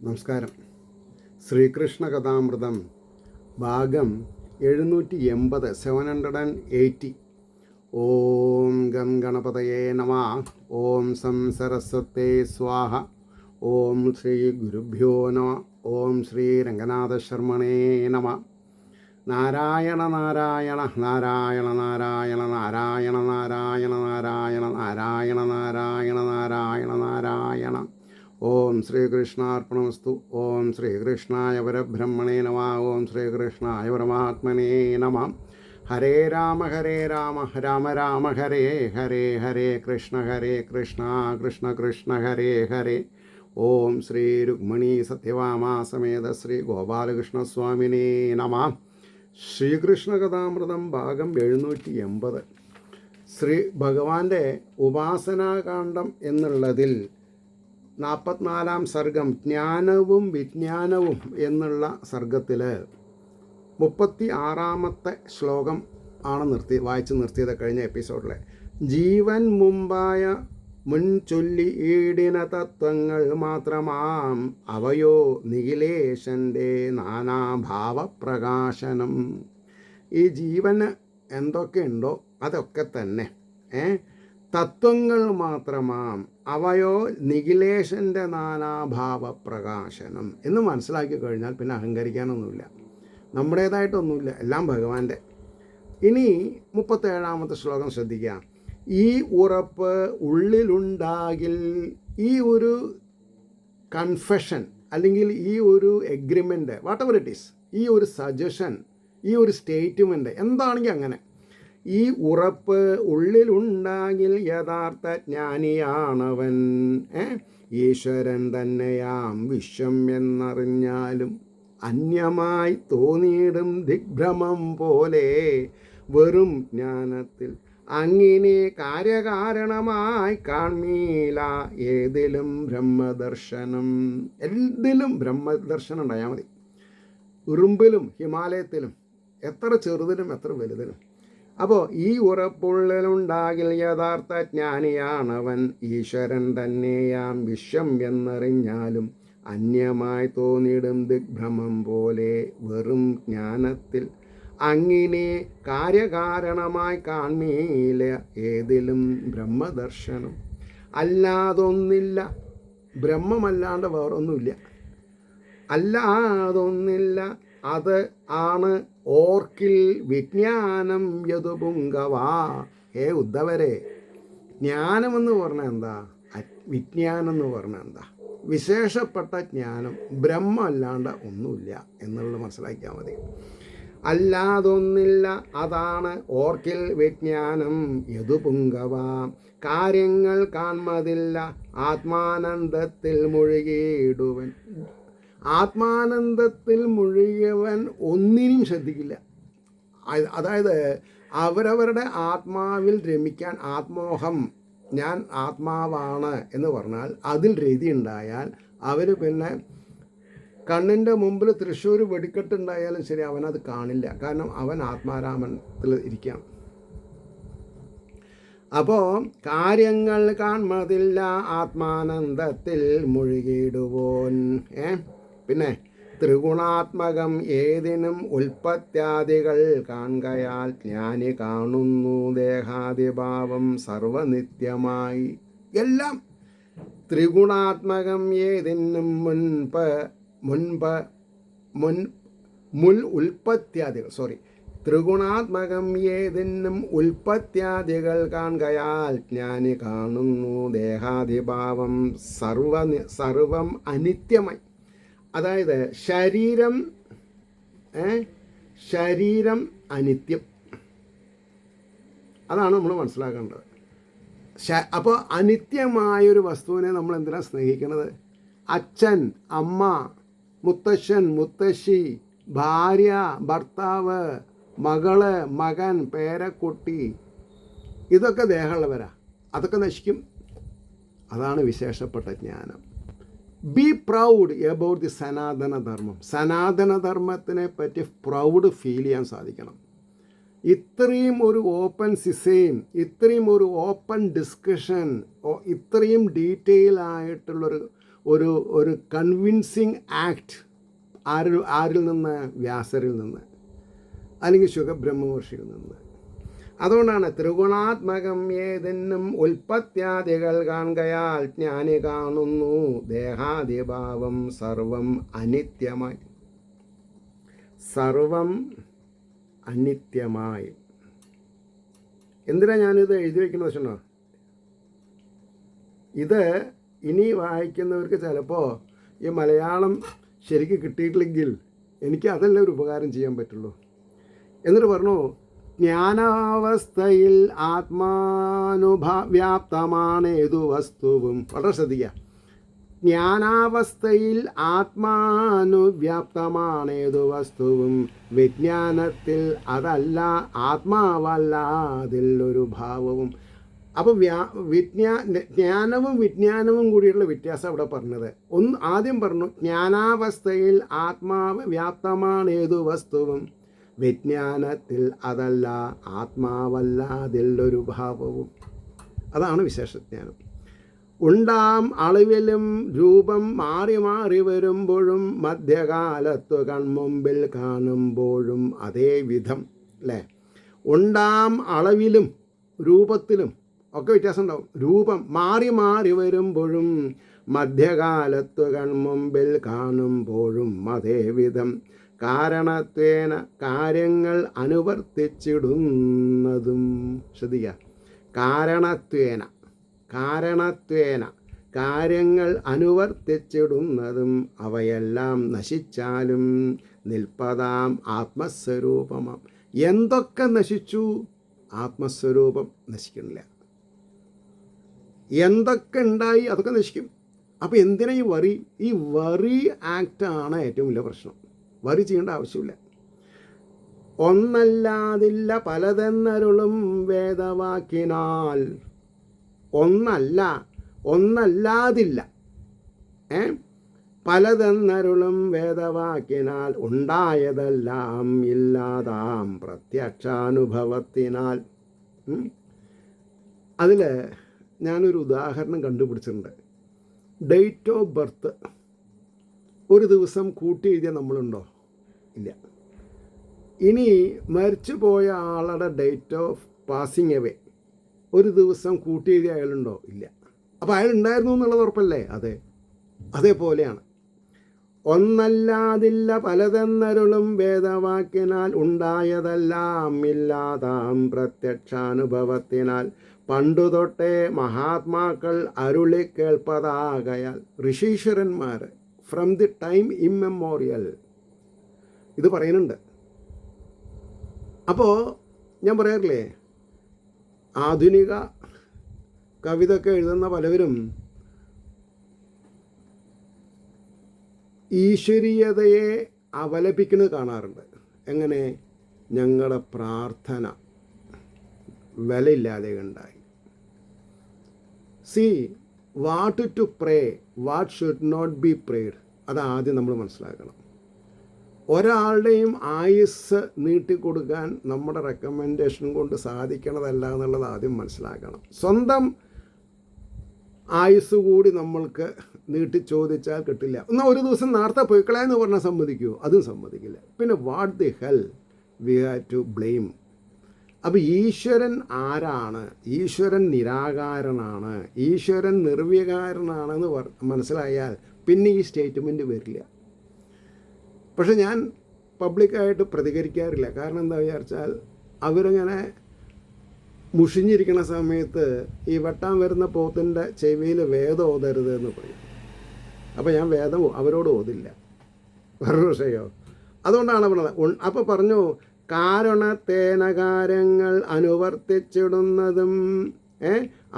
നമസ്കാരം. ശ്രീകൃഷ്ണ കഥാമൃതം ഭാഗം 780 780. ഓം ഗം ഗണപതയേ നമഃ. ഓം സം സരസ്വതേ സ്വാഹ. ഓം ശ്രീ ഗുരുഭ്യോ നമഃ. ഓം ശ്രീ രംഗനാഥശർമ്മണേ നമഃ. നാരായണ നാരായണ നാരായണ നാരായണ നാരായണ നാരായണ നാരായണ നാരായണ നാരായണ നാരായണ നാരായണ. ഓം ശ്രീകൃഷ്ണാർപ്പണമസ്തു. ഓം ശ്രീകൃഷ്ണായ പരബ്രഹ്മണേ നമഃ. ഓം ശ്രീകൃഷ്ണായ പരമാത്മനേ നമഃ. ഹരേ രാമ രാമ രാമ ഹരേ ഹരേ, ഹരേ കൃഷ്ണ കൃഷ്ണ കൃഷ്ണ ഹരേ ഹരേ. ഓം ശ്രീ രുക്മിണീ സത്യഭാമ സമേത ശ്രീ ഗോപാലകൃഷ്ണസ്വാമിനേ നമഃ. ശ്രീകൃഷ്ണ കഥാമൃതം ഭാഗം 780. ശ്രീ ഭഗവാന്റെ ഉപാസനാകാന്ഡം എന്നുള്ളതിൽ 44-ാം സർഗം ജ്ഞാനവും വിജ്ഞാനവും എന്നുള്ള സർഗത്തിൽ 36-ാമത്തെ ശ്ലോകം ആണ് വായിച്ച് നിർത്തിയത് കഴിഞ്ഞ എപ്പിസോഡിലെ. ജീവൻ മുമ്പായ മുൻചൊല്ലി ഈടിന തത്വങ്ങൾ മാത്രമാം അവയോ നിഖിലേശൻ്റെ നാനാഭാവപ്രകാശനം. ഈ ജീവന് എന്തൊക്കെയുണ്ടോ അതൊക്കെ തന്നെ തത്വങ്ങൾ മാത്രമാം അവയോ നിഖിലേശൻ്റെ നാനാഭാവപ്രകാശനം എന്ന് മനസ്സിലാക്കി കഴിഞ്ഞാൽ പിന്നെ അഹങ്കരിക്കാനൊന്നുമില്ല, നമ്മുടേതായിട്ടൊന്നുമില്ല, എല്ലാം ഭഗവാന്റെ. ഇനി 37-ാമത്തെ ശ്ലോകം ശ്രദ്ധിക്കുക. ഈ ഉറപ്പ് ഉള്ളിലുണ്ടാകിൽ ഈ ഒരു കൺഫെഷൻ അല്ലെങ്കിൽ ഈ ഒരു agreement, what ever it is, ഈ ഒരു സജഷൻ, ഈ ഒരു സ്റ്റേറ്റ്മെൻറ്റ് എന്താണെങ്കിൽ അങ്ങനെ, ഈ ഉറപ്പ് ഉള്ളിലുണ്ടാകിൽ യഥാർത്ഥ ജ്ഞാനിയാണവൻ. ഈശ്വരൻ തന്നെയാം വിശ്വം എന്നറിഞ്ഞാലും അന്യമായി തോന്നിയിടും ദിഗ്ഭ്രമം പോലെ വെറും ജ്ഞാനത്തിൽ അങ്ങനെ കാര്യകാരണമായി കാൺമീല ഏതിലും ബ്രഹ്മദർശനം. എന്തിലും ബ്രഹ്മദർശനം ഉണ്ടായാൽ മതി. ഉറുമ്പിലും ഹിമാലയത്തിലും, എത്ര ചെറുതിലും എത്ര വലുതിലും. അപ്പോൾ ഈ ഉറപ്പുള്ളിലുണ്ടാകിൽ യഥാർത്ഥ ജ്ഞാനിയാണവൻ. ഈശ്വരൻ തന്നെയാം വിശ്വം എന്നറിഞ്ഞാലും അന്യമായി തോന്നിയിടും ദിഗ്ഭ്രമം പോലെ വെറും ജ്ഞാനത്തിൽ അങ്ങനെ കാര്യകാരണമായി കാൺമീല ഏതിലും ബ്രഹ്മദർശനം. അല്ലാതൊന്നില്ല, ബ്രഹ്മമല്ലാണ്ട് വേറൊന്നുമില്ല, അല്ലാതൊന്നില്ല, അത് ആണ് ഓർക്കിൽ വിജ്ഞാനം യതുപുങ്കവാ. ഉദ്ധവരെ, ജ്ഞാനമെന്ന് പറഞ്ഞാൽ എന്താ, വിജ്ഞാനം എന്ന് പറഞ്ഞാൽ എന്താ? വിശേഷപ്പെട്ട ജ്ഞാനം, ബ്രഹ്മം അല്ലാണ്ട് ഒന്നുമില്ല എന്നുള്ളത് മനസ്സിലാക്കിയാൽ മതി. അല്ലാതൊന്നില്ല, അതാണ് ഓർക്കിൽ വിജ്ഞാനം യതുപുങ്കവ. കാര്യങ്ങൾ കാൺമതില്ല, ആത്മാനന്ദത്തിൽ മുഴുകിയിടുവൻ. ആത്മാനന്ദത്തിൽ മുഴുകിയവൻ ഒന്നിനും ശ്രദ്ധിക്കില്ല. അതായത് അവരവരുടെ ആത്മാവിൽ രമിക്കാൻ, ആത്മോഹം, ഞാൻ ആത്മാവാണ് എന്ന് പറഞ്ഞാൽ അതിൽ രതി ഉണ്ടായാൽ അവർ പിന്നെ കണ്ണിൻ്റെ മുമ്പിൽ തൃശ്ശൂർ വെടിക്കെട്ടുണ്ടായാലും ശരി അവനത് കാണില്ല. കാരണം അവൻ ആത്മാരാമത്തിൽ ഇരിക്കുകയാണ്. അപ്പോൾ കാര്യങ്ങൾ കാൺമതില്ല, ആത്മാനന്ദത്തിൽ മുഴുകിയിടുവോൻ. പിന്നെ ത്രിഗുണാത്മകം ഏതിനും ഉൽപ്പത്യാദികൾ കാൺകയാൽ ജ്ഞാനി കാണുന്നു ദേഹാദിഭാവം സർവനിത്യമായി. എല്ലാം ത്രിഗുണാത്മകം ഏതിനും ത്രിഗുണാത്മകം ഏതിനും ഉൽപ്പത്യാദികൾ കാൺകയാൽ ജ്ഞാനി കാണുന്നു ദേഹാദിഭാവം സർവം അനിത്യമായി. അതായത് ശരീരം അനിത്യം, അതാണ് നമ്മൾ മനസ്സിലാക്കേണ്ടത്. അപ്പോൾ അനിത്യമായൊരു വസ്തുവിനെ നമ്മൾ എന്തിനാണ് സ്നേഹിക്കുന്നത്? അച്ഛൻ, അമ്മ, മുത്തശ്ശൻ, മുത്തശ്ശി, ഭാര്യ, ഭർത്താവ്, മകള്, മകൻ, പേരക്കുട്ടി, ഇതൊക്കെ ദേഹമുള്ളവരാ, അതൊക്കെ നശിക്കും. അതാണ് വിശേഷപ്പെട്ട ജ്ഞാനം. ബി പ്രൗഡ് എബൌട്ട് ദി സനാതനധർമ്മം. സനാതനധർമ്മത്തിനെ പറ്റി പ്രൗഡ് ഫീൽ ചെയ്യാൻ സാധിക്കണം. ഇത്രയും ഒരു ഓപ്പൺ സിസൈം, ഇത്രയും ഒരു ഓപ്പൺ ഡിസ്കഷൻ, ഇത്രയും ഡീറ്റെയിൽ ആയിട്ടുള്ളൊരു ഒരു ഒരു കൺവിൻസിങ് ആക്ട് ആരിൽ നിന്ന്? വ്യാസരിൽ നിന്ന്, അല്ലെങ്കിൽ ശുഖബ്രഹ്മവർഷിയിൽ നിന്ന്. അതുകൊണ്ടാണ് ത്രിഗുണാത്മകം ഏതെന്നും ഉൽപ്പത്യാദികൾ കാണുകയാൽ ജ്ഞാനി കാണുന്നു ദേഹാദിഭാവം സർവം അനിത്യമായി. സർവം അനിത്യമായി. എന്തിനാണ് ഞാനിത് എഴുതി വയ്ക്കുന്നത് വെച്ചോ? ഇത് ഇനി വായിക്കുന്നവർക്ക് ചിലപ്പോൾ ഈ മലയാളം ശരിക്കും കിട്ടിയിട്ടില്ലെങ്കിൽ എനിക്ക് അതല്ല ഒരു ഉപകാരം ചെയ്യാൻ പറ്റുള്ളൂ. എന്നിട്ട് പറഞ്ഞു, ജ്ഞാനാവസ്ഥയിൽ വ്യാപ്തമാണ് ഏതു വസ്തുവും. വളരെ ശ്രദ്ധിക്കുക. ജ്ഞാനാവസ്ഥയിൽ ആത്മാനുവ്യാപ്തമാണ് ഏതു വസ്തുവും, വിജ്ഞാനത്തിൽ അതല്ല, ആത്മാവല്ല അതിലൊരു ഭാവവും. അപ്പോൾ ജ്ഞാനവും വിജ്ഞാനവും കൂടിയുള്ള വ്യത്യാസം അവിടെ പറഞ്ഞത്. ആദ്യം പറഞ്ഞു ജ്ഞാനാവസ്ഥയിൽ ആത്മാവ് വ്യാപ്തമാണ് ഏതു വസ്തുവും, വിജ്ഞാനത്തിൽ അതല്ല, ആത്മാവല്ല അതിലൊരു ഭാവവും. അതാണ് വിശേഷജ്ഞാനം. ഉണ്ടാം അളവിലും രൂപം മാറി മാറി വരുമ്പോഴും മധ്യകാലത്തു കൺമുമ്പിൽ കാണുമ്പോഴും അതേ വിധം. അല്ലേ? ഉണ്ടാം അളവിലും രൂപത്തിലും ഒക്കെ വ്യത്യാസം ഉണ്ടാവും. രൂപം മാറി മാറി വരുമ്പോഴും മധ്യകാലത്തു കൺമുമ്പിൽ കാണുമ്പോഴും അതേ വിധം. കാരണത്വേന കാര്യങ്ങൾ അനുവർത്തിച്ചിടുന്നതും. ശ്രദ്ധിക്കുക. കാരണത്വേന കാര്യങ്ങൾ അനുവർത്തിച്ചിടുന്നതും അവയെല്ലാം നശിച്ചാലും നിൽപ്പതാം ആത്മസ്വരൂപമാം. എന്തൊക്കെ നശിച്ചു? ആത്മസ്വരൂപം നശിക്കണില്ല. എന്തൊക്കെ ഉണ്ടായി അതൊക്കെ നശിക്കും. അപ്പോൾ എന്തിനാ ഈ വറി? ഈ വറി ആക്റ്റാണ് ഏറ്റവും വലിയ പ്രശ്നം. വറി ചെയ്യേണ്ട ആവശ്യമില്ല. ഒന്നല്ലാതില്ല പലതെന്നരുളും വേദവാക്കിനാൽ. ഒന്നല്ലാതില്ല പലതെന്നരുളും വേദവാക്കിനാൽ ഉണ്ടായതെല്ലാം ഇല്ലാതാം പ്രത്യക്ഷാനുഭവത്തിനാൽ. അതിൽ ഞാനൊരു ഉദാഹരണം കണ്ടുപിടിച്ചിട്ടുണ്ട്. ഡേറ്റ് ഓഫ് ബർത്ത് ഒരു ദിവസം കൂട്ടി എഴുതിയാൽ നമ്മളുണ്ടോ? ഇല്ല. ഇനി മരിച്ചു പോയ ആളുടെ ഡേറ്റ് ഓഫ് പാസിങ് അവേ ഒരു ദിവസം കൂട്ടി എഴുതിയ അയാളുണ്ടോ? ഇല്ല. അപ്പോൾ അയാൾ ഉണ്ടായിരുന്നു എന്നുള്ളത് ഉറപ്പല്ലേ? അതെ. അതേപോലെയാണ്. ഒന്നല്ലാതില്ല പലതെന്നരുളും വേദവാക്കിനാൽ ഉണ്ടായതെല്ലാം ഇല്ലാതാം പ്രത്യക്ഷാനുഭവത്തിനാൽ. പണ്ടുതൊട്ടേ മഹാത്മാക്കൾ അരുളി കേൾപ്പതാകയാൽ. ഋഷീശ്വരന്മാർ ഫ്രം ദി ടൈം ഇമ്മെമ്മോറിയൽ ഇത് പറയുന്നുണ്ട്. അപ്പോൾ ഞാൻ പറയാറില്ലേ, ആധുനിക കവിതയൊക്കെ എഴുതുന്ന പലവരും ഈശ്വരീയതയെ അപലപിക്കുന്നത് കാണാറുണ്ട്. എങ്ങനെ? ഞങ്ങളുടെ പ്രാർത്ഥന വിലയില്ലാതെ ഉണ്ടായി. See what to pray, what should not be prayed. അതാദ്യം നമ്മൾ മനസ്സിലാക്കണം. ഒരാളുടെയും ആയുസ് നീട്ടിക്കൊടുക്കാൻ നമ്മുടെ റെക്കമെൻഡേഷൻ കൊണ്ട് സാധിക്കണതല്ല എന്നുള്ളത് ആദ്യം മനസ്സിലാക്കണം. സ്വന്തം ആയുസ് കൂടി നമ്മൾക്ക് നീട്ടി ചോദിച്ചാൽ കിട്ടില്ല. എന്നാൽ ഒരു ദിവസം നേരത്തെ പൊയ്ക്കളയെന്ന് പറഞ്ഞാൽ സമ്മതിക്കുമോ? അതും സമ്മതിക്കില്ല. പിന്നെ what the hell we have to blame. അപ്പോൾ ഈശ്വരൻ ആരാണ്? ഈശ്വരൻ നിരാകാരനാണ്, ഈശ്വരൻ നിർവികാരനാണെന്ന് മനസ്സിലായാൽ പിന്നെ ഈ സ്റ്റേറ്റ്മെൻറ്റ് വരില്ല. പക്ഷെ ഞാൻ പബ്ലിക്കായിട്ട് പ്രതികരിക്കാറില്ല. കാരണം എന്താ വിചാരിച്ചാൽ അവരിങ്ങനെ മുഷിഞ്ഞിരിക്കുന്ന സമയത്ത് ഈ വെട്ടാൻ വരുന്ന പോത്തിൻ്റെ ചെവിയിൽ വേദം ഓതരുത് എന്ന് പറയും. അപ്പോൾ ഞാൻ വേദം അവരോട് ഓതില്ല. വേറൊരു വിഷയമോ? അതുകൊണ്ടാണ് പറഞ്ഞത്. അപ്പോൾ പറഞ്ഞു, കാരണത്തേന കാര്യങ്ങൾ അനുവർത്തിച്ചിടുന്നതും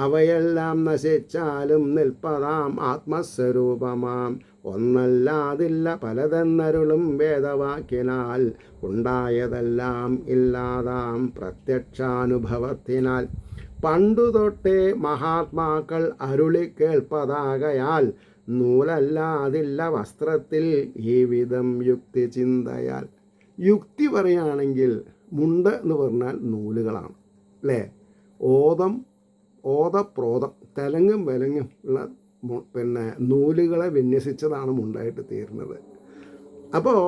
അവയെല്ലാം നശിച്ചാലും നിൽപ്പതാം ആത്മസ്വരൂപമാം. ഒന്നല്ലാതില്ല പലതെന്നരുളും വേദവാക്കിനാൽ ഉണ്ടായതെല്ലാം ഇല്ലാതാം പ്രത്യക്ഷാനുഭവത്തിനാൽ. പണ്ടുതൊട്ടേ മഹാത്മാക്കൾ അരുളി കേൾപ്പതാകയാൽ നൂലല്ലാതില്ല വസ്ത്രത്തിൽ ഈ വിധം യുക്തി ചിന്തയാൽ. യുക്തി പറയുകയാണെങ്കിൽ മുണ്ട് എന്ന് പറഞ്ഞാൽ നൂലുകളാണ് അല്ലേ? ഓതപ്രോതം തെലങ്ങും വിലങ്ങും ഉള്ള നൂലുകളെ വിന്യസിച്ചതാണ് മുണ്ടായിട്ട് തീർന്നത്. അപ്പോൾ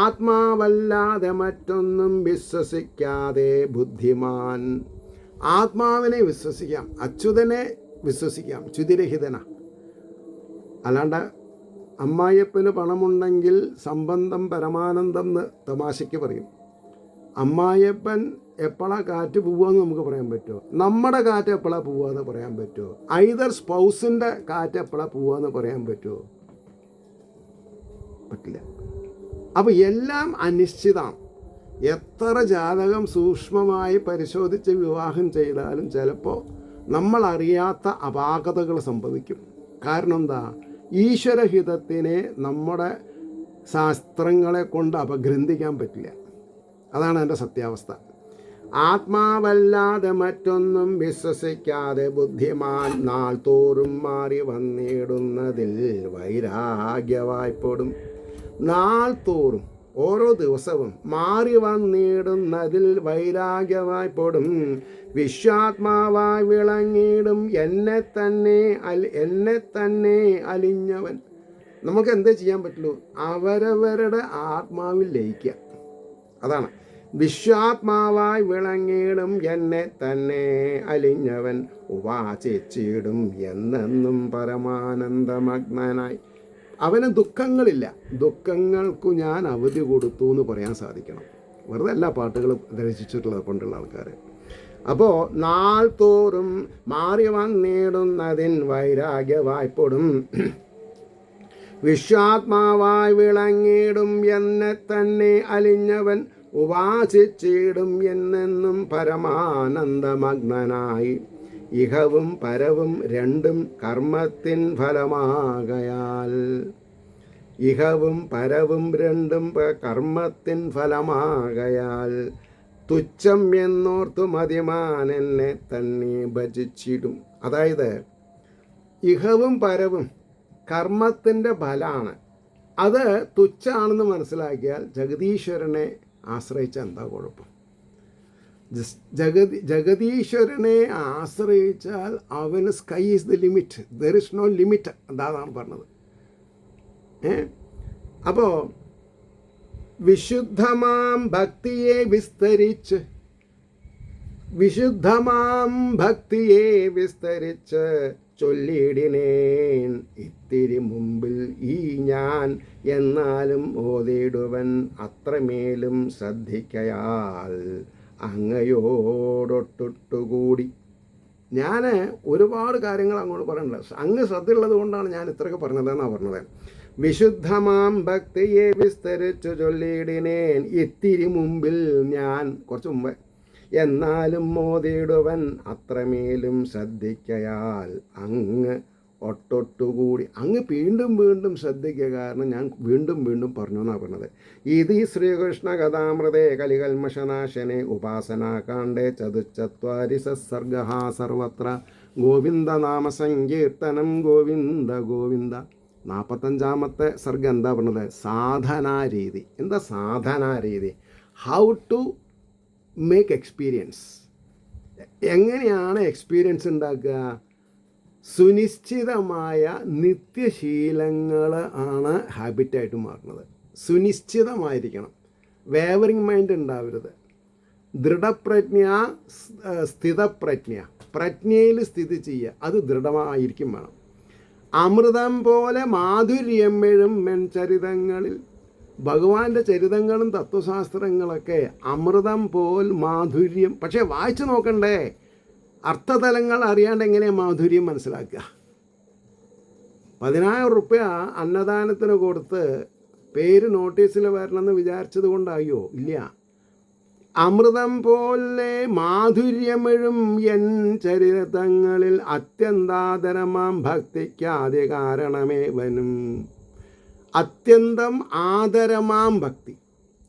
ആത്മാവല്ലാതെ മറ്റൊന്നും വിശ്വസിക്കാതെ ബുദ്ധിമാൻ. ആത്മാവിനെ വിശ്വസിക്കാം, അച്യുതനെ വിശ്വസിക്കാം, ച്യുതിരഹിതന. അല്ലാണ്ട് അമ്മായിയപ്പന് പണമുണ്ടെങ്കിൽ സംബന്ധം പരമാനന്ദം എന്ന് തമാശയ്ക്ക് പറയും. അമ്മായിയപ്പൻ എപ്പോഴാണ് കാറ്റ് പോവുകയെന്ന് നമുക്ക് പറയാൻ പറ്റുമോ? നമ്മുടെ കാറ്റ് എപ്പോഴാണ് പോവുകയെന്ന് പറയാൻ പറ്റുമോ? ഐദർ സ്പൗസിൻ്റെ കാറ്റ് എപ്പോഴാണ് പോവുകയെന്ന് പറയാൻ പറ്റുമോ? പറ്റില്ല. അപ്പോൾ എല്ലാം അനിശ്ചിതമാണ്. എത്ര ജാതകം സൂക്ഷ്മമായി പരിശോധിച്ച് വിവാഹം ചെയ്താലും ചിലപ്പോൾ നമ്മളറിയാത്ത അപാകതകൾ സംഭവിക്കും. കാരണം എന്താ? ഈശ്വരഹിതത്തിനെ നമ്മുടെ ശാസ്ത്രങ്ങളെ കൊണ്ട് അപഗ്രന്ഥിക്കാൻ പറ്റില്ല. അതാണ് എൻ്റെ സത്യാവസ്ഥ. ആത്മാവല്ലാതെ മറ്റൊന്നും വിശ്വസിക്കാതെ ബുദ്ധിമാൻ നാൾ തോറും മാറി വന്നിടുന്നതിൽ വൈരാഗ്യവായ്പൊടും. നാൾ തോറും ഓരോ ദിവസവും മാറി വന്നിടുന്നതിൽ വൈരാഗ്യവായ്പൊടും. വിശ്വാത്മാവായി വിളങ്ങിയിടും എന്നെ തന്നെ അലിഞ്ഞവൻ. നമുക്ക് എന്തേ ചെയ്യാൻ പറ്റുള്ളൂ? അവരവരുടെ ആത്മാവിൽ ലയിക്കുക. അതാണ് വിശ്വാത്മാവായി വിളങ്ങിയിടും എന്നെ തന്നെ അലിഞ്ഞവൻ ഉപാസിച്ചിടും എന്നെന്നും പരമാനന്ദമഗ്നനായി. അവന് ദുഃഖങ്ങളില്ല. ദുഃഖങ്ങൾക്കു ഞാൻ അവധി കൊടുത്തു എന്ന് പറയാൻ സാധിക്കണം. വെറുതെ എല്ലാ പാട്ടുകളും രചിച്ചിട്ടുള്ളത് കൊണ്ടുള്ള ആൾക്കാർ. അപ്പോൾ നാൾ തോറും മാറി വന്നിടുന്നതിൻ വൈരാഗ്യവായ്പൊടും. വിശ്വാത്മാവായി വിളങ്ങിയിടും എന്നെ തന്നെ അലിഞ്ഞവൻ ഉപാസിച്ചിടും എന്നെന്നും പരമാനന്ദമഗ്നനായി. ഇഹവും പരവും രണ്ടും കർമ്മത്തിൻ ഫലമാകയാൽ. ഇഹവും പരവും രണ്ടും കർമ്മത്തിൻ ഫലമാകയാൽ. തുച്ഛം എന്നോർത്തു മതിമാൻ എന്നെ തന്നെ ഭജിച്ചിടും. അതായത് ഇഹവും പരവും കർമ്മത്തിൻ്റെ ഫലമാണ്. അത് തുച്ഛാണെന്ന് മനസ്സിലാക്കിയാൽ ജഗദീശ്വരനെ ആശ്രയിച്ച എന്താ കുഴപ്പം? ജഗദീശ്വരനെ ആശ്രയിച്ചാൽ അവന് sky is the limit, there is no limit. അതാണ് പറഞ്ഞത്. അപ്പോൾ വിശുദ്ധമാം ഭക്തിയെ വിസ്തരിച്ച് ചൊല്ലിടിനേൻ ഇത്തിരി മുമ്പിൽ ഈ ഞാൻ. എന്നാലും ഓതിടുവൻ അത്രമേലും ശ്രദ്ധിക്കയാൽ അങ്ങയോടൊട്ടുകൂടി. ഞാൻ ഒരുപാട് കാര്യങ്ങൾ അങ്ങോട്ട് പറയണില്ല. അങ്ങ് ശ്രദ്ധയുള്ളത് കൊണ്ടാണ് ഞാൻ ഇത്രയൊക്കെ പറഞ്ഞതെന്നാണ് പറഞ്ഞത്. വിശുദ്ധമാം ഭക്തിയെ വിസ്തരിച്ചു ചൊല്ലിടിനേൻ ഇത്തിരി മുമ്പിൽ ഞാൻ, കുറച്ച് മുമ്പ്. എന്നാലും മോതിടുവൻ അത്രമേലും ശ്രദ്ധിക്കയാൽ അങ്ങ് ഒട്ടൊട്ടുകൂടി. അങ്ങ് വീണ്ടും വീണ്ടും ശ്രദ്ധിക്കുക. കാരണം ഞാൻ വീണ്ടും വീണ്ടും പറഞ്ഞു എന്നാണ് പറഞ്ഞത്. ഇത് ശ്രീകൃഷ്ണ കഥാമൃതേ കലികൽമഷനാശനെ ഉപാസനാകാണ്ഡേ ചതുശ്ചത്വാരി സത്സർഗ സർവത്ര ഗോവിന്ദനാമ സങ്കീർത്തനം ഗോവിന്ദ ഗോവിന്ദ. 45ാമത്തെ സർഗം എന്താ പറഞ്ഞത്? സാധനാരീതി. എന്താ സാധനാരീതി? How to make experience. എങ്ങനെയാണ് എക്സ്പീരിയൻസ് ഉണ്ടാക്കുക? സുനിശ്ചിതമായ നിത്യശീലങ്ങൾ ആണ് ഹാബിറ്റായിട്ട് മാറുന്നത്. സുനിശ്ചിതമായിരിക്കണം. വേവറിങ് മൈൻഡ് ഉണ്ടാവരുത്. ദൃഢപ്രജ്ഞ, സ്ഥിതപ്രജ്ഞ. പ്രജ്ഞയിൽ സ്ഥിതി ചെയ്യുക, അത് ദൃഢമായിരിക്കും വേണം. അമൃതം പോലെ മാധുര്യം എഴും മെൻചരിതങ്ങളിൽ. ഭഗവാന്റെ ചരിതങ്ങളും തത്വശാസ്ത്രങ്ങളൊക്കെ അമൃതം പോൽ മാധുര്യം. പക്ഷേ വായിച്ചു നോക്കണ്ടേ? അർത്ഥതലങ്ങൾ അറിയാണ്ട് എങ്ങനെയാണ് മാധുര്യം മനസ്സിലാക്കുക? 10,000 റുപ്യ അന്നദാനത്തിന് കൊടുത്ത് പേര് നോട്ടീസിൽ വരണമെന്ന് വിചാരിച്ചത് കൊണ്ടായോ? ഇല്ല. അമൃതം പോലെ മാധുര്യമെഴും എൻ ചരിതങ്ങളിൽ അത്യന്താദരമാം ഭക്തിക്ക് ആദ്യ കാരണമേവനും. അത്യന്തം ആദരമാം ഭക്തി,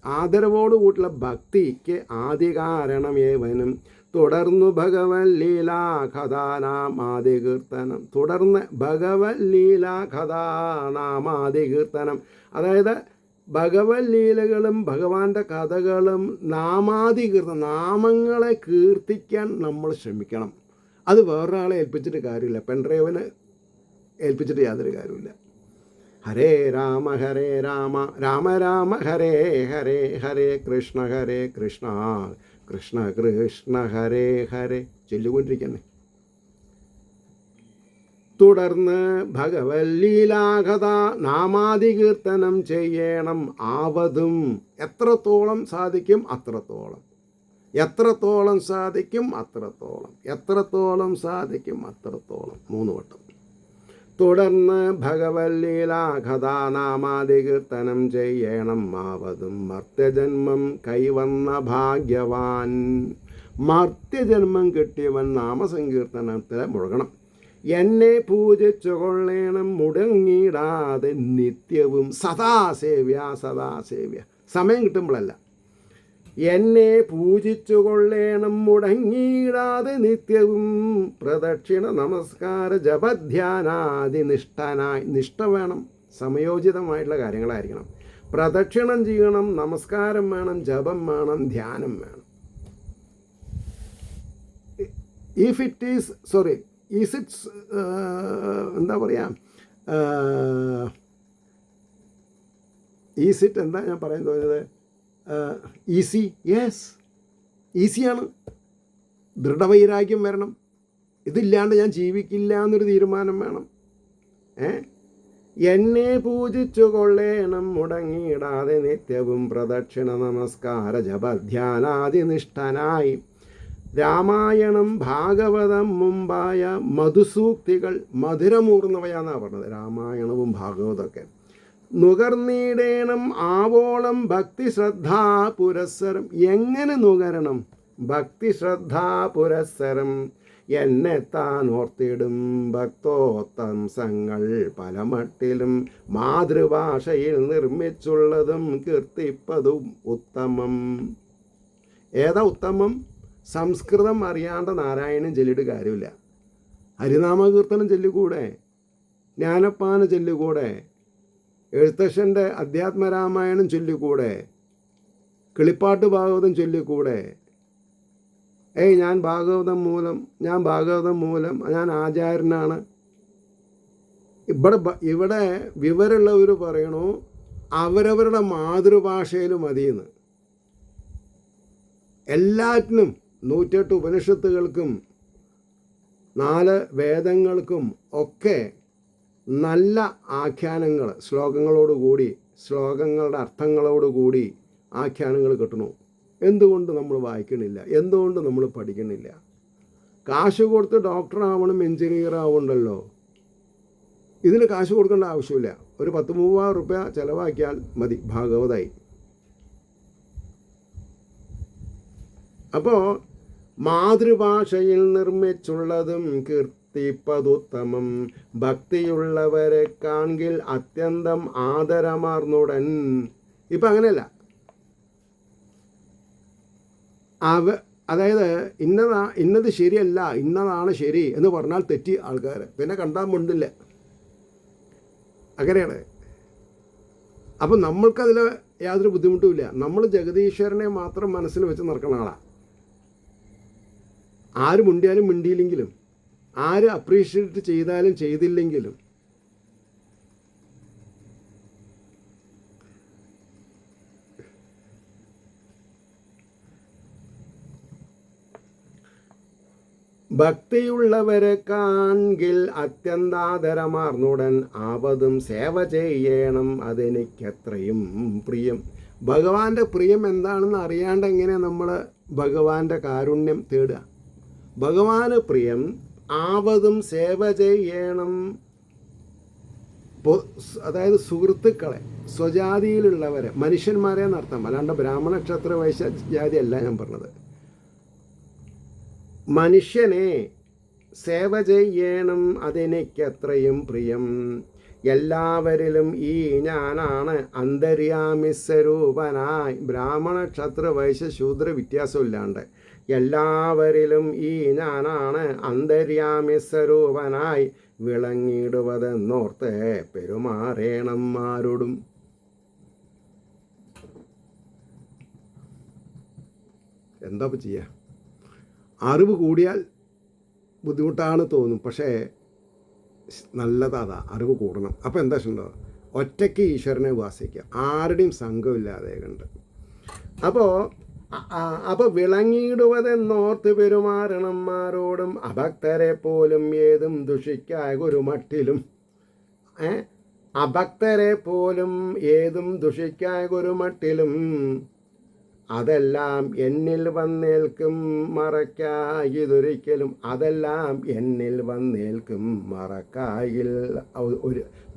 ആദരവോട് കൂട്ടുള്ള ഭക്തിക്ക് ആദ്യ കാരണമേവനും. തുടർന്നു ഭഗവത് ലീലാകഥാനാമാദികീർത്തനം. തുടർന്ന് ഭഗവത് ലീലാകഥാനാമാദികീർത്തനം. അതായത് ഭഗവത് ലീലകളും ഭഗവാന്റെ കഥകളും നാമാദികീർത്തനം, നാമങ്ങളെ കീർത്തിക്കാൻ നമ്മൾ ശ്രമിക്കണം. അത് വേറൊരാളെ ഏൽപ്പിച്ചിട്ട് കാര്യമില്ല. പെൺഡ്രൈവിന് ഏൽപ്പിച്ചിട്ട് യാതൊരു കാര്യമില്ല. ഹരേ രാമ രാമ രാമ ഹരേ ഹരേ, ഹരേ കൃഷ്ണ കൃഷ്ണ കൃഷ്ണ ഹരേ ഹരേ ചൊല്ലിക്കൊണ്ടിരിക്കണേ. തുടർന്ന് ഭഗവല്ലീലാകഥ നാമാതികീർത്തനം ചെയ്യണം. ആവതും എത്രത്തോളം സാധിക്കും അത്രത്തോളം, എത്രത്തോളം സാധിക്കും അത്രത്തോളം, എത്രത്തോളം സാധിക്കും അത്രത്തോളം 3 വട്ടം. തുടർന്ന് ഭഗവല്ലീലാകഥ നാമാതികീർത്തനം ചെയ്യണം. ആവതും മർത്യജന്മം കൈവന്ന ഭാഗ്യവാൻ. മർത്യജന്മം കിട്ടിയവൻ നാമസങ്കീർത്തനത്തിൽ മുഴുകണം. എന്നെ പൂജിച്ചു കൊള്ളേണം മുടങ്ങിടാതെ നിത്യവും. സദാസേവ്യ സദാസേവ്യ, സമയം കിട്ടുമ്പോഴല്ല. എന്നെ പൂജിച്ചു കൊള്ളേണം മുടങ്ങിടാതെ നിത്യവും. പ്രദക്ഷിണ നമസ്കാര ജപധ്യാനാദി നിഷ്ഠനായി. നിഷ്ഠ വേണം, സമയോചിതമായിട്ടുള്ള കാര്യങ്ങളായിരിക്കണം. പ്രദക്ഷിണം ചെയ്യണം, നമസ്കാരം വേണം, ജപം വേണം, ധ്യാനം വേണം. If it is is it's എന്താ പറയുക, ഈസ് ഇറ്റ് എന്താ ഞാൻ പറയാൻ തോന്നിയത്, ഈസി. യെസ്, ഈസിയാണ്. ദൃഢവൈരാഗ്യം വരണം. ഇതില്ലാണ്ട് ഞാൻ ജീവിക്കില്ല എന്നൊരു തീരുമാനം വേണം. എന്നെ പൂജിച്ചു കൊള്ളേണം മുടങ്ങിയിടാതെ നിത്യവും. പ്രദക്ഷിണ നമസ്കാര ജപധ്യാനാദി നിഷ്ഠനായി. രാമായണം ഭാഗവതം മുമ്പായ മധുസൂക്തികൾ മധുരമൂർന്നവയാന്നാണ് പറഞ്ഞത്. രാമായണവും ഭാഗവതമൊക്കെ നുകർന്നിടേണം ആവോളം. ഭക്തി ശ്രദ്ധാ പുരസ്സരം. എങ്ങനെ നുകരണം? ഭക്തി ശ്രദ്ധാ പുരസ്സരം. എന്നെ താൻ ഓർത്തിടും ഭക്തോത്തംസങ്ങൾ പലമട്ടിലും. മാതൃഭാഷയിൽ നിർമ്മിച്ചുള്ളതും കീർത്തിപ്പതും ഉത്തമം. ഏതാ ഉത്തമം? സംസ്കൃതം അറിയാണ്ട നാരായണൻ ചൊല്ലിയിട്ട് കാര്യമില്ല. ഹരിനാമകീർത്തനം ചൊല്ലിക്കൂടെ? ജ്ഞാനപ്പാന ചൊല്ലിക്കൂടെ? എഴുത്തച്ഛൻ്റെ അധ്യാത്മരാമായണം ചൊല്ലിക്കൂടെ? കിളിപ്പാട്ട് ഭാഗവതം ചൊല്ലിക്കൂടെ? ഞാൻ ഭാഗവതം മൂലം ഞാൻ ആചാര്യനാണ്. ഇവിടെ വിവരമുള്ളവർ പറയണു അവരവരുടെ മാതൃഭാഷയിൽ മതിയെന്ന്. എല്ലാറ്റിനും 108 ഉപനിഷത്തുകൾക്കും 4 വേദങ്ങൾക്കും ഒക്കെ നല്ല ആഖ്യാനങ്ങൾ, ശ്ലോകങ്ങളോടുകൂടി, ശ്ലോകങ്ങളുടെ അർത്ഥങ്ങളോടുകൂടി ആഖ്യാനങ്ങൾ കിട്ടണു. എന്തുകൊണ്ട് നമ്മൾ വായിക്കണില്ല? എന്തുകൊണ്ട് നമ്മൾ പഠിക്കണില്ല? കാശ് കൊടുത്ത് ഡോക്ടറാവണം, എഞ്ചിനീയർ ആവണ്ടല്ലോ. ഇതിന് കാശ് കൊടുക്കേണ്ട ആവശ്യമില്ല. ഒരു 10-30 രൂപ ചിലവാക്കിയാൽ മതി, ഭാഗവതായി. അപ്പോൾ മാതൃഭാഷയിൽ നിർമ്മിച്ചുള്ളതും കീർത്തിപ്പതുത്തമം. ഭക്തിയുള്ളവരെ കാൺകിൽ അത്യന്തം ആദരമാർന്നുടൻ. ഇപ്പം അങ്ങനെയല്ല. അതായത് ഇന്നത് ശരിയല്ല, ഇന്നതാണ് ശരി എന്ന് പറഞ്ഞാൽ തെറ്റി ആൾക്കാർ പിന്നെ കണ്ടാൽ മുണ്ടില്ല. അങ്ങനെയാണ്. അപ്പം നമ്മൾക്കതിൽ യാതൊരു ബുദ്ധിമുട്ടുമില്ല. നമ്മൾ ജഗദീശ്വരനെ മാത്രം മനസ്സിൽ വെച്ച് നടക്കുന്ന ആളാണ്. ആര് മുണ്ടിയാലും മിണ്ടിയില്ലെങ്കിലും, ആര് അപ്രീഷിയേറ്റ് ചെയ്താലും ചെയ്തില്ലെങ്കിലും, ഭക്തിയുള്ളവരെ കാൺകിൽ അത്യന്താദരമാർന്നുടൻ. ആവതും സേവ ചെയ്യണം അതെനിക്കത്രയും പ്രിയം. ഭഗവാന്റെ പ്രിയം എന്താണെന്ന് അറിയാണ്ട് എങ്ങനെ നമ്മൾ ഭഗവാന്റെ കാരുണ്യം തേടുക? ഭഗവാന് പ്രിയം ആവതും സേവ ചെയ്യണം. അതായത് സുഹൃത്തുക്കളെ, സ്വജാതിയിലുള്ളവരെ, മനുഷ്യന്മാരെ എന്നർത്ഥം. അല്ലാണ്ട് ബ്രാഹ്മണ ക്ഷത്ര വൈശ്യ ജാതി അല്ല ഞാൻ പറഞ്ഞത്. മനുഷ്യനെ സേവ ചെയ്യണം അതെനിക്കത്രയും പ്രിയം. എല്ലാവരിലും ഈ ഞാനാണ് അന്തര്യാമി സ്വരൂപനായി. ബ്രാഹ്മണ ക്ഷത്ര വൈശ്യ ശൂദ്ര വ്യത്യാസമില്ലാണ്ട് എല്ലാവരിലും ഈ ഞാനാണ് അന്തര്യാമി സ്വരൂപനായി വിളങ്ങിടുവതെന്നോർത്ത് പെരുമാറേണം ആരോടും. എന്താ ചെയ്യുക? അറിവ് കൂടിയാൽ ബുദ്ധിമുട്ടാണ് തോന്നും. പക്ഷേ നല്ലതാ, അറിവ് കൂടണം. അപ്പോൾ എന്താ ഉണ്ടോ, ഒറ്റയ്ക്ക് ഈശ്വരനെ ഉപാസിക്കുക, ആരുടെയും സംഘമില്ലാതെ കണ്ട്. അപ്പോൾ വിളങ്ങിയിടുവതെന്നോർത്ത് പെരുമാറണന്മാരോടും അഭക്തരെ പോലും ഏതും ദുഷിക്കായ ഒരു മട്ടിലും അഭക്തരെ പോലും ഏതും ദുഷിക്കായ ഒരു മട്ടിലും അതെല്ലാം എന്നിൽ വന്നേൽക്കും മറക്കായിതൊരിക്കലും, അതെല്ലാം എന്നിൽ വന്നേൽക്കും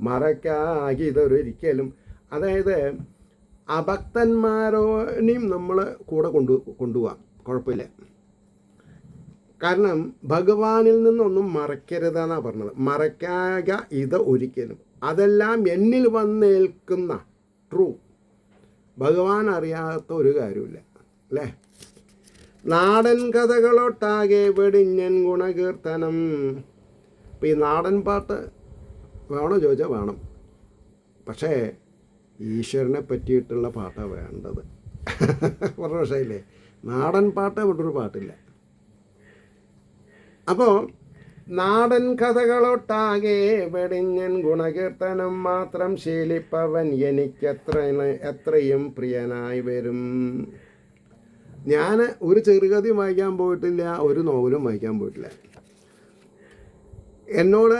മറക്കായിതൊരിക്കലും. അതായത് അഭക്തന്മാരോനെയും നമ്മൾ കൂടെ കൊണ്ടുപോകാം, കുഴപ്പമില്ല. കാരണം ഭഗവാനിൽ നിന്നൊന്നും മറക്കരുതെന്നാണ് പറഞ്ഞത്. മറക്കാക ഇത് ഒരിക്കലും, അതെല്ലാം എന്നിൽ വന്നേൽക്കുന്ന ട്രൂ. ഭഗവാൻ അറിയാത്ത ഒരു കാര്യമില്ല അല്ലേ. നാടൻ കഥകളൊട്ടാകെ വെടിഞ്ഞൻ ഗുണകീർത്തനം. ഇപ്പം ഈ നാടൻ പാട്ട് വേണോ ചോദിച്ചാൽ വേണം, പക്ഷേ ഈശ്വരനെ പറ്റിയിട്ടുള്ള പാട്ടാണ് വേണ്ടത്. കുറേ വർഷമായില്ലേ നാടൻ പാട്ട് വിട്ടൊരു പാട്ടില്ല. അപ്പോൾ നാടൻ കഥകളൊട്ടാകെ വെടിഞ്ഞൻ ഗുണകീർത്തനം മാത്രം ശീലിപ്പവൻ എത്രയും പ്രിയനായി വരും. ഞാൻ ഒരു ചെറുകഥയും വായിക്കാൻ പോയിട്ടില്ല, ഒരു നോവലും വായിക്കാൻ പോയിട്ടില്ല. എന്നോട്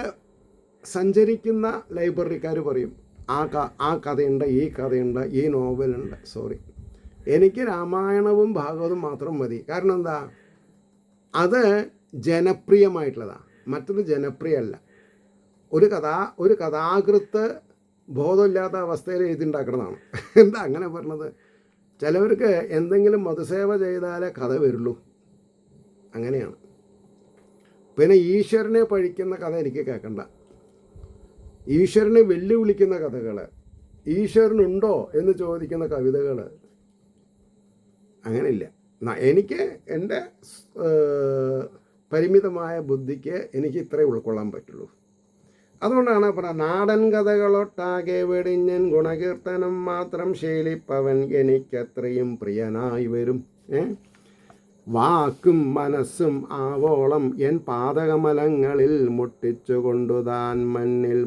സഞ്ചരിക്കുന്ന ലൈബ്രറിക്കാർ പറയും ആ കഥയുണ്ട്, ഈ കഥയുണ്ട്, ഈ നോവലുണ്ട്. സോറി, എനിക്ക് രാമായണവും ഭാഗവതവും മാത്രം മതി. കാരണം എന്താ, അത് ജനപ്രിയമായിട്ടുള്ളതാണ്, മറ്റത് ജനപ്രിയമല്ല. ഒരു കഥാകൃത്ത് ബോധമില്ലാത്ത അവസ്ഥയിൽ എഴുതിണ്ടാക്കണതാണ്. എന്താ അങ്ങനെ പറഞ്ഞത്? ചിലവർക്ക് എന്തെങ്കിലും മതസേവ ചെയ്താലേ കഥ വരുള്ളൂ, അങ്ങനെയാണ്. പിന്നെ ഈശ്വരനെ പഴിക്കുന്ന കഥ എനിക്ക് കേൾക്കണ്ട. ഈശ്വരനെ വെല്ലുവിളിക്കുന്ന കഥകൾ, ഈശ്വരനുണ്ടോ എന്ന് ചോദിക്കുന്ന കവിതകൾ, അങ്ങനെയില്ല. എനിക്ക് എൻ്റെ പരിമിതമായ ബുദ്ധിക്ക് എനിക്ക് ഇത്രേ ഉൾക്കൊള്ളാൻ പറ്റുള്ളൂ. അതുകൊണ്ടാണ് പറഞ്ഞത്, നാടൻ കഥകളൊട്ടാകെ വെടിഞ്ഞൻ ഗുണകീർത്തനം മാത്രം ശീലിപ്പവൻ എനിക്കത്രയും പ്രിയനായി വരും. വാക്കും മനസ്സും ആവോളം എൻ പാതകമലങ്ങളിൽ മുട്ടിച്ചുകൊണ്ടുതാൻ മണ്ണിൽ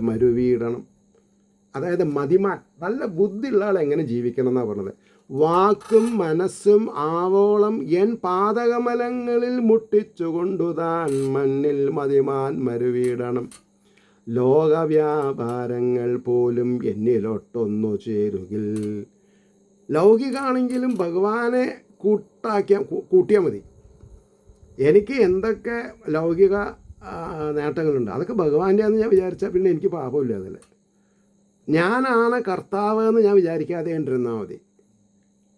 മരുവീടണം. അതായത് മതിമാൻ, നല്ല ബുദ്ധിയുള്ള ആൾ എങ്ങനെ ജീവിക്കണം എന്നാണ് പറഞ്ഞത്. വാക്കും മനസ്സും ആവോളം എൻ പാതകമലങ്ങളിൽ മുട്ടിച്ചുകൊണ്ടുതാൻ മണ്ണിൽ മരുവീടണം. ലോകവ്യാപാരങ്ങൾ പോലും എന്നിലൊട്ടൊന്നു ചേരുകിൽ. ലൗകികാണെങ്കിലും ഭഗവാനെ കൂട്ടിയാൽ മതി. എനിക്ക് എന്തൊക്കെ ലൗകിക നേട്ടങ്ങളുണ്ട് അതൊക്കെ ഭഗവാന്റെ ആണെന്ന് ഞാൻ വിചാരിച്ചാൽ പിന്നെ എനിക്ക് പാപമില്ല. അതിൽ ഞാനാണ് കർത്താവ് എന്ന് ഞാൻ വിചാരിക്കാതെ കണ്ടിരുന്നാൽ മതി.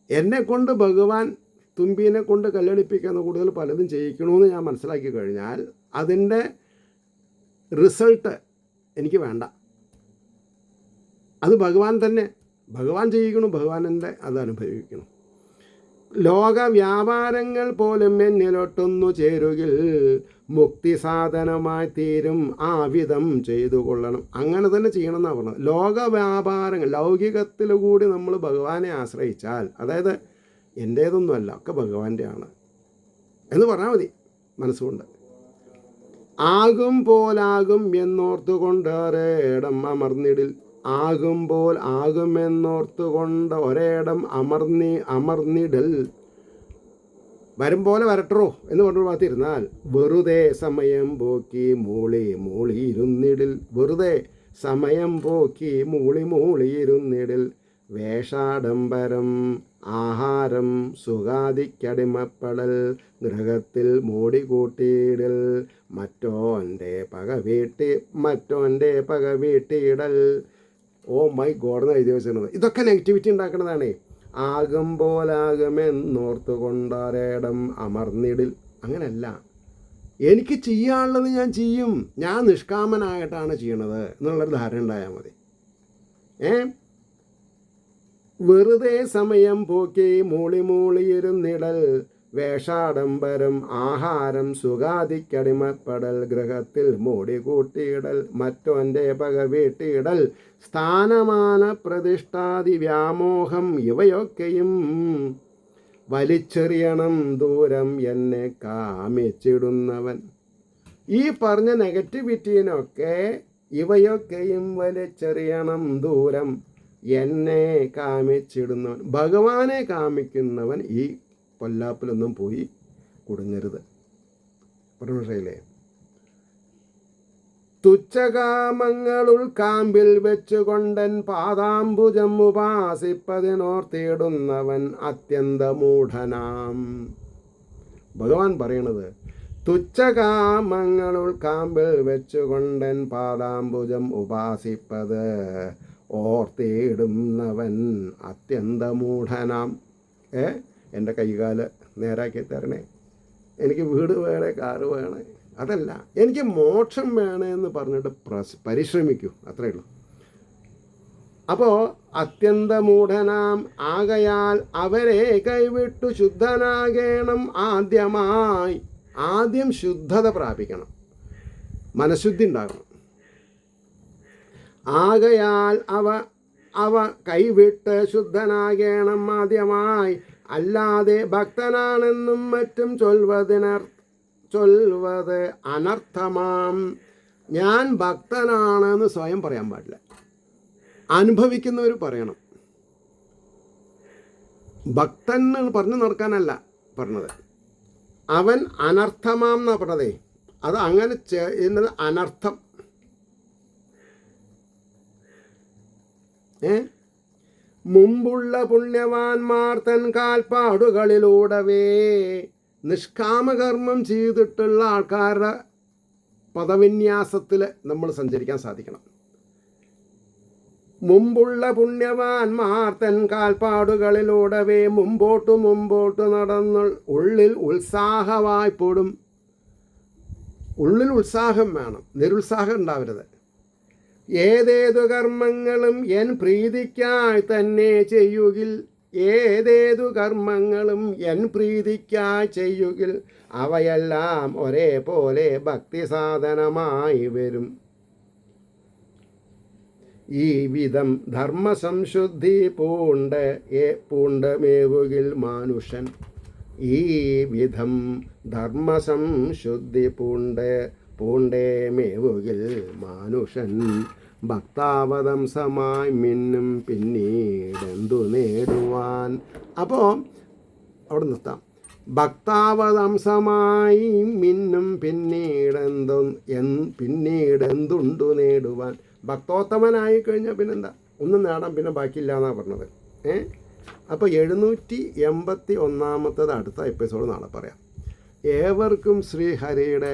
എന്നെക്കൊണ്ട് ഭഗവാൻ തുമ്പീനെ കൊണ്ട് കല്ലെടുപ്പിക്കുന്ന കൂടുതൽ പലതും ചെയ്യിക്കണമെന്ന് ഞാൻ മനസ്സിലാക്കി കഴിഞ്ഞാൽ അതിൻ്റെ റിസൾട്ട് എനിക്ക് വേണ്ട. അത് ഭഗവാൻ തന്നെ, ഭഗവാൻ ചെയ്യിക്കണം, ഭഗവാനെൻ്റെ അത് അനുഭവിക്കണം. ലോക വ്യാപാരങ്ങൾ പോലും എന്നിലൊട്ടൊന്നു ചേരുകിൽ മുക്തി സാധനമായി തീരും ആ വിധം ചെയ്തു കൊള്ളണം. അങ്ങനെ തന്നെ ചെയ്യണം എന്നാണ് പറഞ്ഞത്. ലോക വ്യാപാരങ്ങൾ, ലൗകികത്തിൽ കൂടി നമ്മൾ ഭഗവാനെ ആശ്രയിച്ചാൽ, അതായത് എൻ്റേതൊന്നുമല്ല, ഒക്കെ ഭഗവാന്റെ ആണ് എന്ന് പറഞ്ഞാൽ മതി മനസ്സുകൊണ്ട്. ആകും പോലാകും എന്നോർത്തുകൊണ്ട് ഒരേടം അമർന്നിടിൽ. ആകുമ്പോൾ ആകുമെന്നോർത്തുകൊണ്ട് ഒരേടം അമർന്നിടൽ. വരും പോലെ വരട്ടോ എന്ന് പറഞ്ഞു ഭാഗത്തിരുന്നാൽ വെറുതെ സമയം പോക്കി മൂളിയിരുന്നിടിൽ. വെറുതെ സമയം പോക്കി മൂളിയിരുന്നിടിൽ. വേഷാഡംബരം ആഹാരം സുഖാദിക്കടിമപ്പെടൽ. ഗൃഹത്തിൽ മൂടികൂട്ടിയിടൽ. മറ്റോൻ്റെ പക വീട്ടിയിടൽ. ഓ മൈ ഗോഡ് എന്ന് എഴുതി വെച്ചിരുന്നത്. ഇതൊക്കെ നെഗറ്റിവിറ്റി ഉണ്ടാക്കുന്നതാണേ. ആകും പോലാകുമെന്നോർത്ത് കൊണ്ടാരേടം അമർന്നിടിൽ. അങ്ങനെയല്ല, എനിക്ക് ചെയ്യാനുള്ളത് ഞാൻ ചെയ്യും, ഞാൻ നിഷ്കാമനായിട്ടാണ് ചെയ്യണത് എന്നുള്ളൊരു ധാരണ ഉണ്ടായാൽ മതി. വെറുതെ സമയം പോക്കി മൂളിയിരുന്നിടൽ. വേഷാഡംബരം ആഹാരം സുഖാദിക്കടിമപ്പെടൽ. ഗൃഹത്തിൽ മൂടികൂട്ടിയിടൽ. മറ്റോൻ്റെ പക വീട്ടിയിടൽ. സ്ഥാനമാന പ്രതിഷ്ഠാദി വ്യാമോഹം ഇവയൊക്കെയും വലിച്ചെറിയണം ദൂരം എന്നെ കാമിച്ചിടുന്നവൻ. ഈ പറഞ്ഞ നെഗറ്റിവിറ്റീനൊക്കെ ഇവയൊക്കെയും വലിച്ചെറിയണം ദൂരം എന്നെ കാമിച്ചിടുന്നവൻ. ഭഗവാനെ കാമിക്കുന്നവൻ ഈ പൊല്ലാപ്പിലൊന്നും പോയി കുടുങ്ങരുത്. മനസ്സിലായില്ലേ? തുച്ഛകാമങ്ങളുൾ കാമ്പിൽ വെച്ചുകൊണ്ടൻ പാദാംബുജം ഉപാസിപ്പതിനോർത്തിയിടുന്നവൻ അത്യന്തമൂഢനാം. ഭഗവാൻ പറയണത്, തുച്ഛകാമങ്ങളുൾ കാമ്പിൽ വെച്ചുകൊണ്ടൻ പാദാംബുജം ഉപാസിപ്പത് ഓർത്തിയിടുന്നവൻ അത്യന്തമൂഢനാം. എൻ്റെ കൈകാല് നേരാക്കി തരണേ, എനിക്ക് വീട് വേണേ, കാറ് വേണേ, അതല്ല, എനിക്ക് മോക്ഷം വേണമെന്ന് പറഞ്ഞിട്ട് പരിശ്രമിക്കൂ, അത്രയേ ഉള്ളൂ. അപ്പോൾ അത്യന്തമൂഢനാം ആകയാൽ അവരെ കൈവിട്ടു ശുദ്ധനാകേണം. ആദ്യം ശുദ്ധത പ്രാപിക്കണം, മനഃശുദ്ധി ഉണ്ടാകണം. ആകയാൽ അവ കൈവിട്ട് ശുദ്ധനാകേണം ആദ്യമായി. അല്ലാതെ ഭക്തനാണെന്നും മറ്റും ചൊൽവത് അനർത്ഥമാം. ഞാൻ ഭക്തനാണെന്ന് സ്വയം പറയാൻ പാടില്ല, അനുഭവിക്കുന്നവർ പറയണം. ഭക്തൻ പറഞ്ഞു നടക്കാനല്ല പറഞ്ഞത്. അവൻ അനർത്ഥമാം എന്നാണ് പറഞ്ഞതേ. അത് അങ്ങനെ ചെയ്യുന്നത് അനർത്ഥം. മുമ്പുള്ള പുണ്യവാന്മാർ തൻ കാൽപ്പാടുകളിലൂടവേ നിഷ്കാമകർമ്മം ചെയ്തിട്ടുള്ള ആൾക്കാരുടെ പദവിന്യാസത്തിൽ നമ്മൾ സഞ്ചരിക്കാൻ സാധിക്കണം. മുമ്പുള്ള പുണ്യവാന്മാർ തൻ കാൽപ്പാടുകളിലൂടവേ മുമ്പോട്ട് നടന്നു ഉള്ളിൽ ഉത്സാഹവായ്പോടും. ഉള്ളിൽ ഉത്സാഹം വേണം, നിരുത്സാഹം ഉണ്ടാവരുത്. ഏതേതു കർമ്മങ്ങളും എൻ പ്രീതിക്കായി തന്നെ ചെയ്യുകിൽ. ഏതേതു കർമ്മങ്ങളും എൻ പ്രീതിക്കായി ചെയ്യുകിൽ അവയെല്ലാം ഒരേപോലെ ഭക്തി സാധനമായി വരും. ഈ വിധം ധർമ്മസംശുദ്ധി പൂണ്ട് മേവുകിൽ മാനുഷൻ. ഈ വിധം ധർമ്മസംശുദ്ധി പൂണ്ടേ മേവുകിൽ മാനുഷൻ. ഭക്താവതംസമായി മിന്നും പിന്നീടെന്തു നേടുവാൻ. അപ്പോൾ അവിടെ നിർത്താം. ഭക്താവതംസമായി മിന്നും പിന്നീടെന്തുണ്ടു നേടുവാൻ. ഭക്തോത്തമനായി കഴിഞ്ഞാൽ പിന്നെന്താ, ഒന്നും നേടാൻ പിന്നെ ബാക്കിയില്ല എന്നാണ് പറഞ്ഞത്. അപ്പോൾ 781 അടുത്ത എപ്പിസോഡ് നാളെ പറയാം. ഏവർക്കും ശ്രീഹരിയുടെ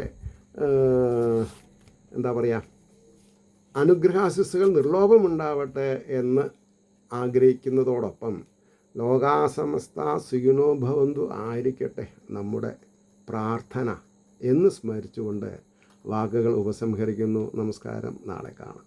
എന്താ പറയുക, അനുഗ്രഹാശിസ്സുകൾ നിർലോഭമുണ്ടാവട്ടെ എന്ന് ആഗ്രഹിക്കുന്നതോടൊപ്പം ലോകാസമസ്ത സുഖിനോ ഭവന്തു ആയിരിക്കട്ടെ നമ്മുടെ പ്രാർത്ഥന എന്ന് സ്മരിച്ചുകൊണ്ട് വാക്കുകൾ ഉപസംഹരിക്കുന്നു. നമസ്കാരം, നാളെ കാണാം.